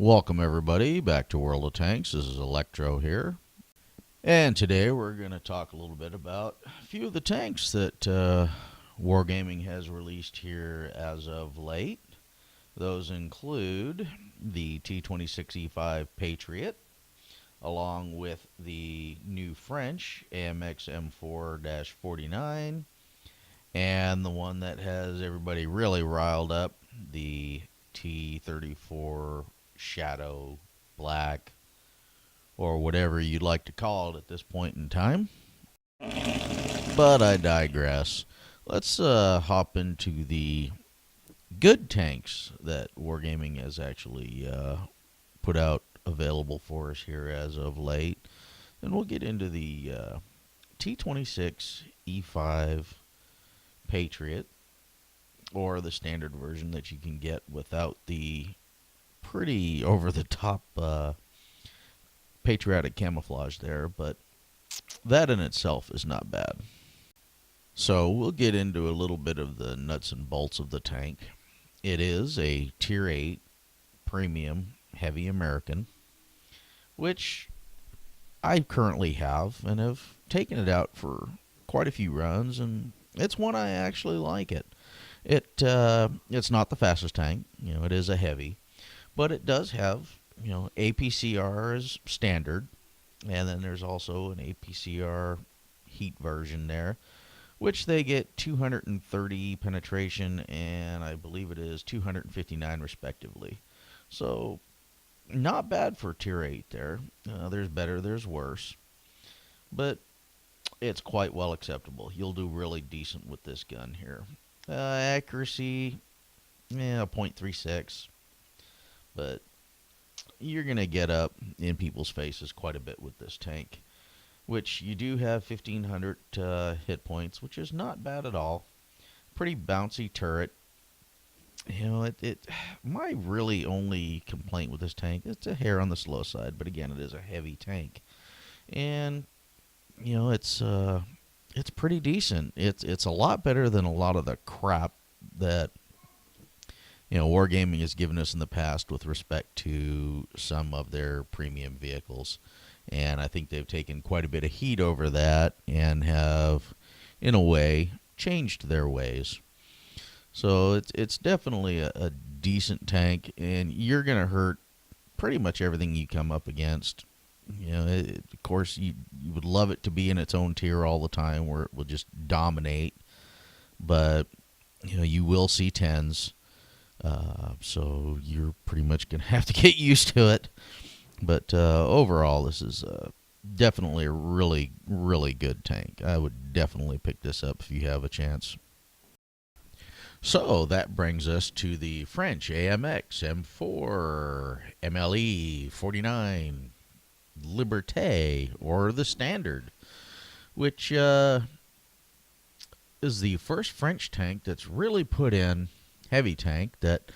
Welcome everybody back to World of Tanks. This is Electro here. And today we're going to talk a little bit about a few of the tanks that Wargaming has released here as of late. Those include the T26E5 Patriot, along with the new French AMX M4-49, and the one that has everybody really riled up, the T34 Shadow Black, or whatever you'd like to call it at this point in time. But I digress. Let's hop into the good tanks that Wargaming has actually put out available for us here as of late. And we'll get into the T26E5 Patriot, or the standard version that you can get without the pretty over-the-top patriotic camouflage there, but that in itself is not bad. So we'll get into a little bit of the nuts and bolts of the tank. It is a Tier 8 premium heavy American, which I currently have and have taken it out for quite a few runs, and it's one I actually like it. It's not the fastest tank, it is a heavy, but it does have, APCR as standard, and then there's also an APCR heat version there, which they get 230 penetration and I believe it is 259 respectively. So not bad for Tier 8 there. There's better, there's worse, but it's quite well acceptable. You'll do really decent with this gun here. Accuracy, 0.36, but you're going to get up in people's faces quite a bit with this tank, which you do have 1,500 hit points, which is not bad at all. Pretty bouncy turret. My really only complaint with this tank, it's a hair on the slow side, but again, it is a heavy tank. And, it's pretty decent. It's a lot better than a lot of the crap that Wargaming has given us in the past with respect to some of their premium vehicles, and I think they've taken quite a bit of heat over that and have, in a way, changed their ways. So it's definitely a decent tank, and you're gonna hurt pretty much everything you come up against. Of course, you would love it to be in its own tier all the time where it will just dominate. But, you will see 10s. So you're pretty much going to have to get used to it. But overall, this is definitely a really, really good tank. I would definitely pick this up if you have a chance. So that brings us to the French AMX M4 MLE 49 Liberté, or the standard, which is the first French tank that's really put in, heavy tank, that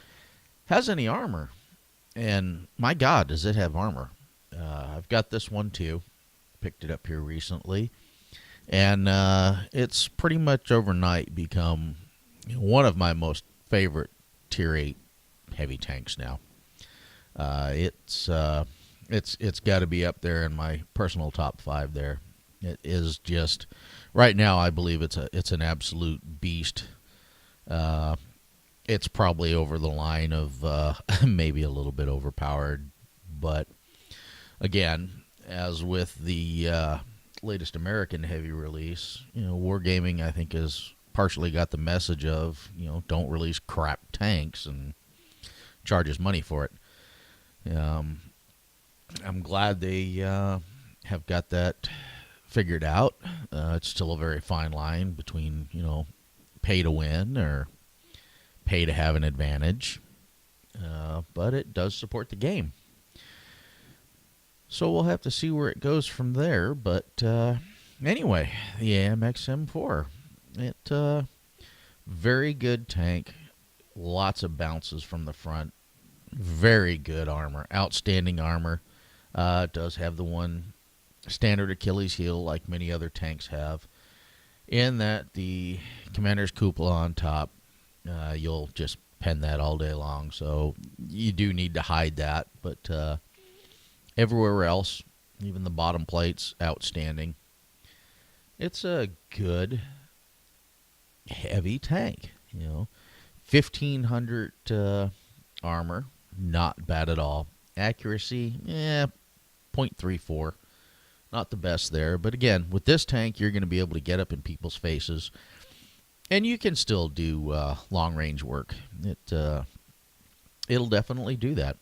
has any armor. And my God, does it have armor. I've got this one too. Picked it up here recently. And it's pretty much overnight become one of my most favorite Tier 8 heavy tanks now. It's got to be up there in my personal top 5 there. It is just, right now I believe it's an absolute beast. It's probably over the line of maybe a little bit overpowered. But again, as with the latest American heavy release, Wargaming, I think, has partially got the message of, don't release crap tanks and charges money for it. I'm glad they have got that figured out. It's still a very fine line between, pay to win or pay to have an advantage. But it does support the game. So we'll have to see where it goes from there. But anyway, the AMX M4. Very good tank. Lots of bounces from the front. Very good armor. Outstanding armor. It does have the one standard Achilles heel like many other tanks have, in that the commander's cupola on top, you'll just pen that all day long. So you do need to hide that. But everywhere else, even the bottom plates, outstanding. It's a good, heavy tank. 1,500 armor, not bad at all. Accuracy, 0.34. Not the best there. But again, with this tank, you're going to be able to get up in people's faces. And you can still do long-range work. It'll definitely do that.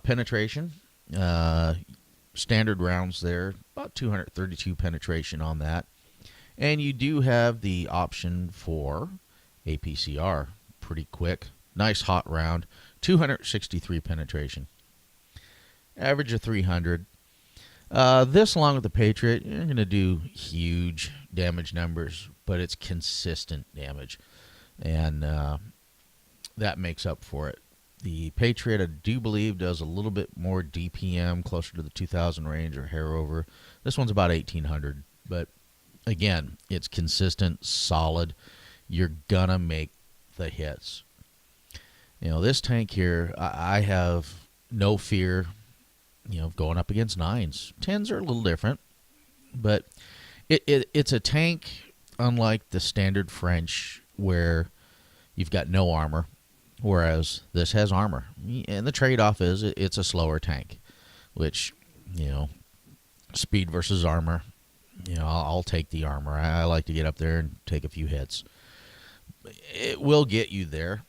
Penetration, standard rounds there, about 232 penetration on that. And you do have the option for APCR, pretty quick. Nice hot round, 263 penetration. Average of 300. This, along with the Patriot, you're going to do huge damage numbers, but it's consistent damage. And that makes up for it. The Patriot, I do believe, does a little bit more DPM, closer to the 2,000 range or hair over. This one's about 1,800. But, again, it's consistent, solid. You're going to make the hits. This tank here, I have no fear, going up against 9s. 10s are a little different. But it's a tank, unlike the standard French, where you've got no armor. Whereas this has armor. And the trade-off is it's a slower tank, which, speed versus armor, I'll take the armor. I like to get up there and take a few hits. It will get you there.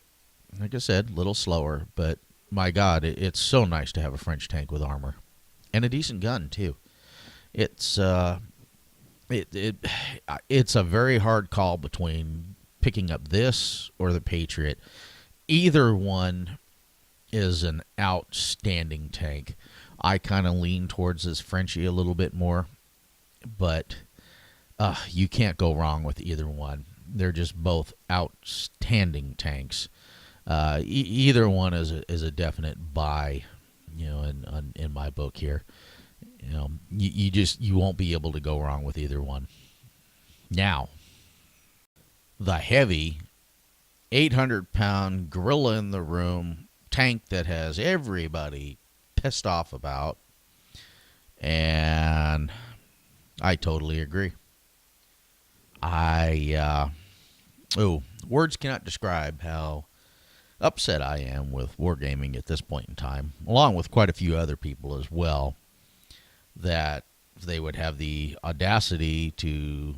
Like I said, a little slower, but my God, it's so nice to have a French tank with armor. And a decent gun, too. It's it's a very hard call between picking up this or the Patriot. Either one is an outstanding tank. I kind of lean towards this Frenchie a little bit more, but you can't go wrong with either one. They're just both outstanding tanks. Either one is a definite buy, in my book here. You won't be able to go wrong with either one. Now, the heavy 800-pound gorilla in the room tank that has everybody pissed off about. And I totally agree. Words cannot describe how upset I am with Wargaming at this point in time, along with quite a few other people as well, that they would have the audacity to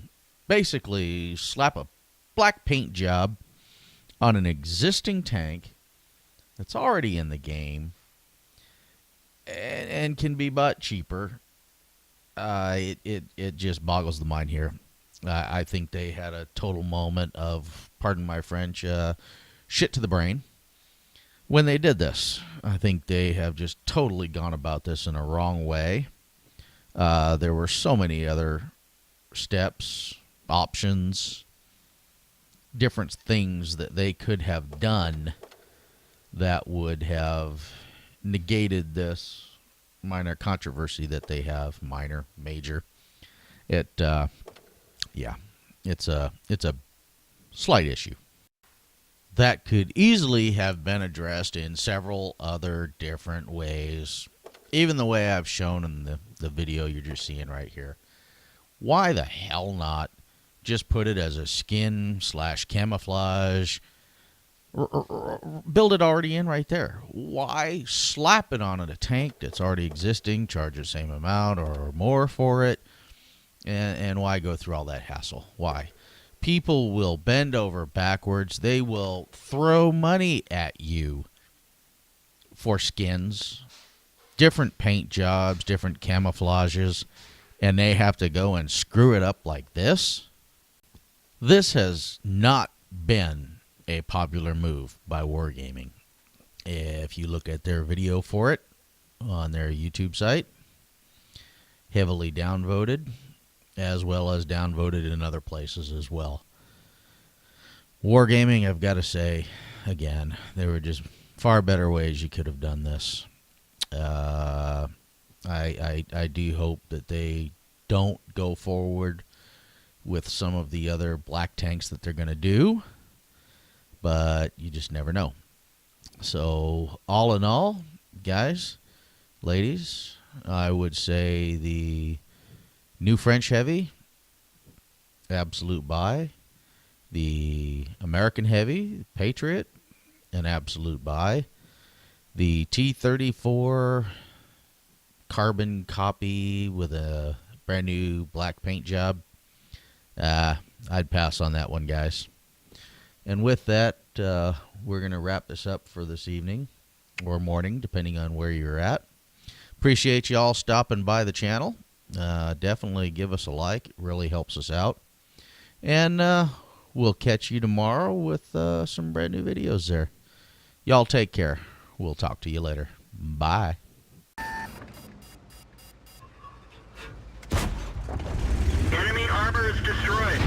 basically slap a black paint job on an existing tank that's already in the game and can be bought cheaper. It just boggles the mind here. I think they had a total moment of, pardon my French, shit to the brain when they did this. I think they have just totally gone about this in a wrong way. There were so many other steps, options, different things that they could have done that would have negated this minor controversy that they have. Minor, major. It's a slight issue that could easily have been addressed in several other different ways, even the way I've shown in the video you're just seeing right here. Why the hell not just put it as a skin/camouflage? Build it already in right there. Why slap it on a tank that's already existing, charge the same amount or more for it, and why go through all that hassle? Why? People will bend over backwards. They will throw money at you for skins, different paint jobs, different camouflages, and they have to go and screw it up like this? This has not been a popular move by Wargaming. If you look at their video for it on their YouTube site, heavily downvoted, as well as downvoted in other places as well. Wargaming, I've got to say, again, there were just far better ways you could have done this. I do hope that they don't go forward with some of the other black tanks that they're going to do. but you just never know. So all in all, guys, ladies, I would say the new French Heavy, absolute buy. The American Heavy, Patriot, an absolute buy. The T34 carbon copy with a brand new black paint job, I'd pass on that one, guys. And with that, we're going to wrap this up for this evening or morning, depending on where you're at. Appreciate you all stopping by the channel. Definitely give us a like. It really helps us out. And we'll catch you tomorrow with some brand new videos there. Y'all take care. We'll talk to you later. Bye. Enemy armor is destroyed.